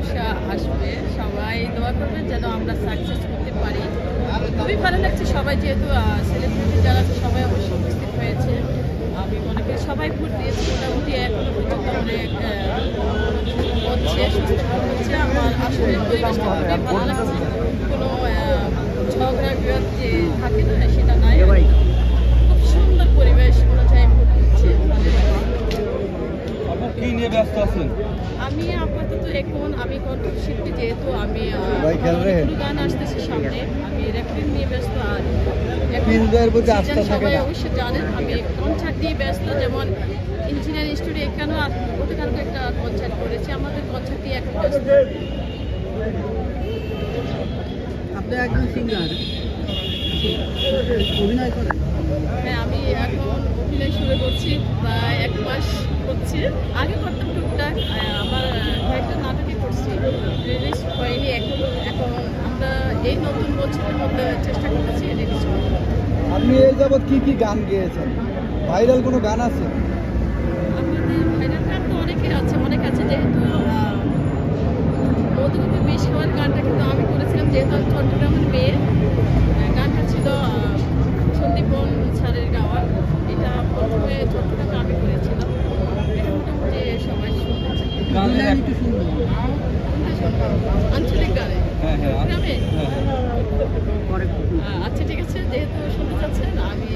অবশ্যই আসবে, সবাই দোয়া করবেন যেন আমরা সাকসেস করতে পারি। খুবই ভালো লাগছে, সবাই যেহেতু সেলিব্রিটি যারা আছে সবাই অবশ্যই উপস্থিত হয়েছে। আমি মনে করি সবাই ভোট দিয়েছে, মোটামুটি এখনো পর্যন্ত অনেক হচ্ছে, সুস্থভাবে হচ্ছে। আমার আসলে পরিবেশটা খুবই ভালো লাগছে, কোনো ঝগড়া বিরোধ যে থাকে না সেটা নাই, খুব সুন্দর পরিবেশ অনুযায়ী ভোট দিচ্ছে। কি নিয়ে ব্যস্ত আছেন? আমি আপাতত এখন আমি কণ্ঠশিল্পী, যেহেতু আমি গান আসতেছে সামনে, আমি রেকর্ডিং নিয়ে ব্যস্ত। আর সবাই অবশ্যই জানেন আমি কনসার্ট দিয়ে ব্যস্ত, যেমন ইঞ্জিনিয়ার স্টুডিও এখানেও গতকালকে একটা কনসার্ট করেছি, আমাদের কনসার্ট দিয়ে এখন ব্যস্ত। আপনি একজন সিঙ্গার, অভিনয় করেন? হ্যাঁ, আমি এখন অভিনয় শুরু করছি, প্রায় 1 মাস হচ্ছে। আগে করতাম টুকটাক, আমার কয়েকটা নাটকে করছি, রিলিজ হয়নি এখন আমরা এই নতুন বছরের মধ্যে চেষ্টা করতেছি রিলিজ করার। আপনি এই যাবৎ কি গান গেয়েছেন? ভাইরাল কোনো গান আছে? আমাদের ভাইরাল গান তো অনেকে আছে, যেহেতু মধুরূপে বিষ খাওয়ার গানটা কিন্তু আমি করেছিলাম, যেহেতু আমি চট্টগ্রামের মেয়ে। গানটা ছিল সন্দীপন স্যারের গাওয়া, এটা প্রথমে চট্টগ্রামে আমি করেছিলাম। এটা মোটামুটি সবাই শুনেছে। আঞ্চলিক গানে গ্রামে। আচ্ছা ঠিক আছে, যেহেতু শুনতে চাচ্ছেন আমি